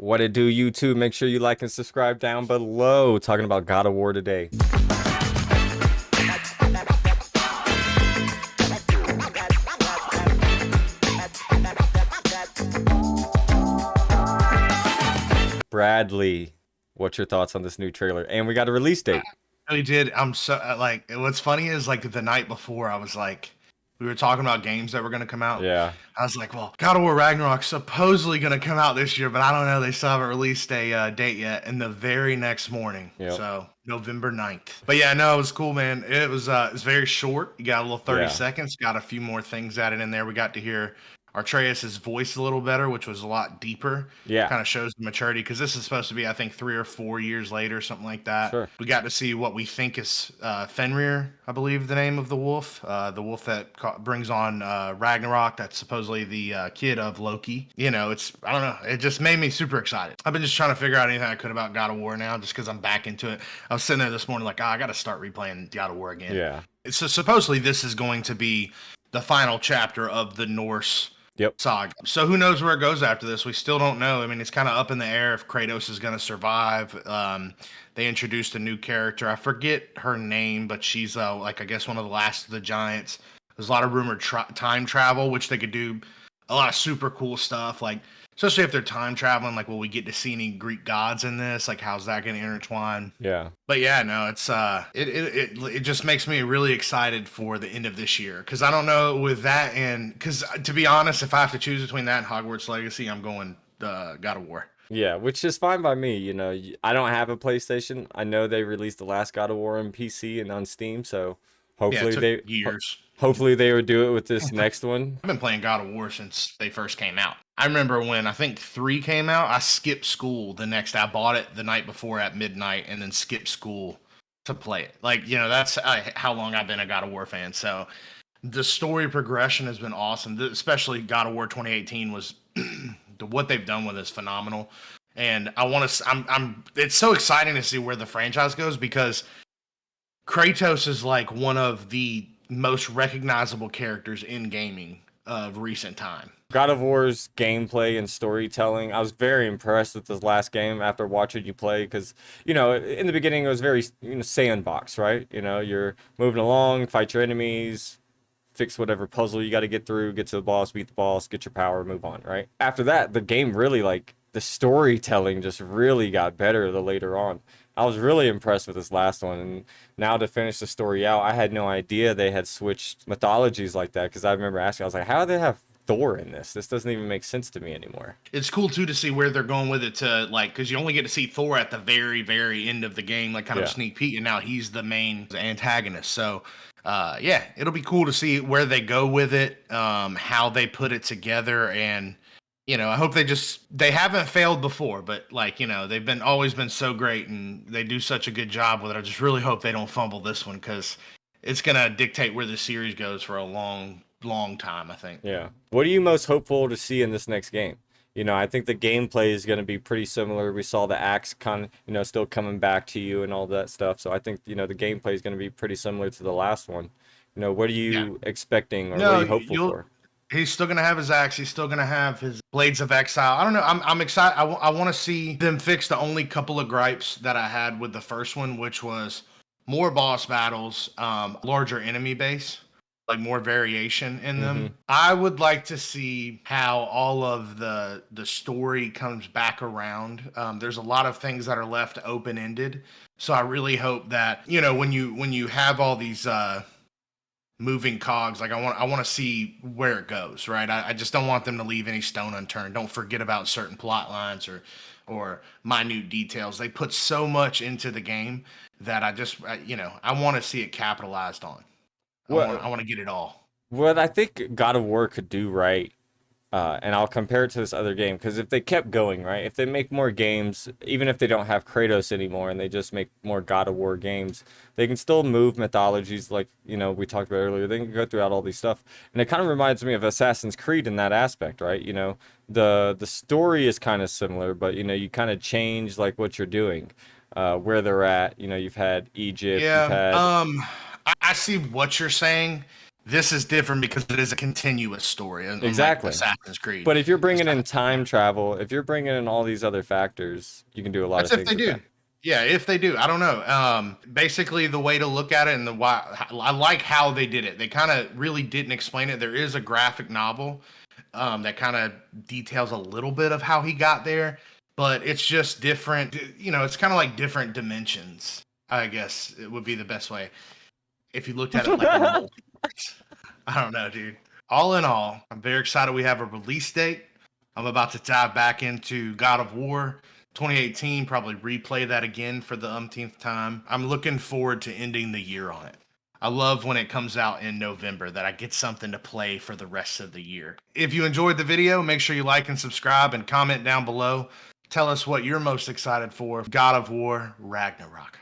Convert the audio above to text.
What it do, YouTube? Make sure you like and subscribe down below. Talking about God of War today. Bradley, what's your thoughts on this new trailer? And we got a release date. Really did. I'm so like. What's funny is like the night before, I was like, we were talking about games that were going to come out. Yeah. I was like, well, God of War Ragnarok supposedly going to come out this year, but I don't know. They still haven't released a date yet. And the very next morning, Yep. so November 9th. But yeah, no, it was cool, man. It's very short. You got a little 30 Yeah. seconds. Got a few more things added in there. We got to hear Artreus' voice a little better, which was a lot deeper. Yeah. Kind of shows the maturity because this is supposed to be, I think, 3 or 4 years later, something like that. Sure. We got to see what we think is Fenrir, I believe the name of the wolf that brings on Ragnarok. That's supposedly the kid of Loki. You know, I don't know. It just made me super excited. I've been just trying to figure out anything I could about God of War now, just because I'm back into it. I was sitting there this morning like, I got to start replaying God of War again. Yeah. So supposedly this is going to be the final chapter of the Norse saga. So who knows where it goes after this? We still don't know. I mean, it's kind of up in the air if Kratos is going to survive. They introduced a new character. I forget her name, but she's like, I guess, one of the last of the giants. There's a lot of rumored time travel, which they could do a lot of super cool stuff. Like, especially if they're time traveling, like, will we get to see any Greek gods in this? Like, how's that going to intertwine? Yeah. But yeah, no, it's it just makes me really excited for the end of this year, because I don't know with that, and because to be honest, if I have to choose between that and Hogwarts Legacy, I'm going God of War. Yeah, which is fine by me. You know, I don't have a PlayStation. I know they released the last God of War on PC and on Steam, so hopefully Yeah, it took years. Hopefully they would do it with this next one. I've been playing God of War since they first came out. I remember when I think 3 came out, I skipped school the next day. I bought it the night before at midnight and then skipped school to play it. Like, you know, that's how long I've been a God of War fan. So the story progression has been awesome. Especially God of War 2018 was what they've done with is phenomenal. And I want to, it's so exciting to see where the franchise goes, because Kratos is like one of the most recognizable characters in gaming of recent time. God of War's gameplay and storytelling, I was very impressed with this last game after watching you play, because, you know, in the beginning it was very, sandbox, right? You know, you're moving along, fight your enemies, fix whatever puzzle you got to get through, get to the boss, beat the boss, get your power, move on, right? After that, the game really, like, the storytelling just really got better the later on. I was really impressed with this last one, and now to finish the story out, I had no idea they had switched mythologies like that, because I remember asking, I was like, how do they have Thor in this? This doesn't even make sense to me anymore. It's cool too to see where they're going with it, to like, because you only get to see Thor at the very, very end of the game, like kind of a sneak peek, and now he's the main antagonist. So yeah, it'll be cool to see where they go with it, how they put it together, and you know, I hope they haven't failed before, but like, you know, they've always been so great, and they do such a good job with it. I just really hope they don't fumble this one, because it's gonna dictate where the series goes for a long time, I think. Yeah. What are you most hopeful to see in this next game? You know, I think the gameplay is going to be pretty similar. We saw the axe still coming back to you and all that stuff. So I think, the gameplay is going to be pretty similar to the last one. You know, what are you expecting, or what are you hopeful for? He's still gonna have his axe. He's still gonna have his blades of exile. I don't know. I'm excited. I want to see them fix the only couple of gripes that I had with the first one, which was more boss battles, larger enemy base, like more variation in them. I would like to see how all of the story comes back around. There's a lot of things that are left open ended, so I really hope that, you know, when you have all these moving cogs, like I want to see where it goes, right? I just don't want them to leave any stone unturned. Don't forget about certain plot lines or minute details. They put so much into the game that I want to see it capitalized on. I want to get it all. What I think God of War could do right, and I'll compare it to this other game, because if they kept going, right, if they make more games, even if they don't have Kratos anymore and they just make more God of War games, they can still move mythologies like, we talked about earlier. They can go throughout all these stuff. And it kind of reminds me of Assassin's Creed in that aspect, right? You know, the story is kind of similar, but, you kind of change like what you're doing, where they're at. You know, you've had Egypt. Yeah. You've had... I see what you're saying. This is different because it is a continuous story, unlike Exactly. Assassin's Creed. But if you're bringing in Yeah. time travel, if you're bringing in all these other factors, you can do a lot That's of if things they with do. that. Yeah, if they do, I don't know. Basically, the way to look at it and the why I like how they did it. They kind of really didn't explain it. There is a graphic novel that kind of details a little bit of how he got there, but it's just different. You know, it's kind of like different dimensions. I guess it would be the best way if you looked at it like a multiverse. I don't know, dude. All in all, I'm very excited we have a release date. I'm about to dive back into God of War 2018, probably replay that again for the umpteenth time. I'm looking forward to ending the year on it. I love when it comes out in November that I get something to play for the rest of the year. If you enjoyed the video, make sure you like and subscribe and comment down below. Tell us what you're most excited for. God of War Ragnarok.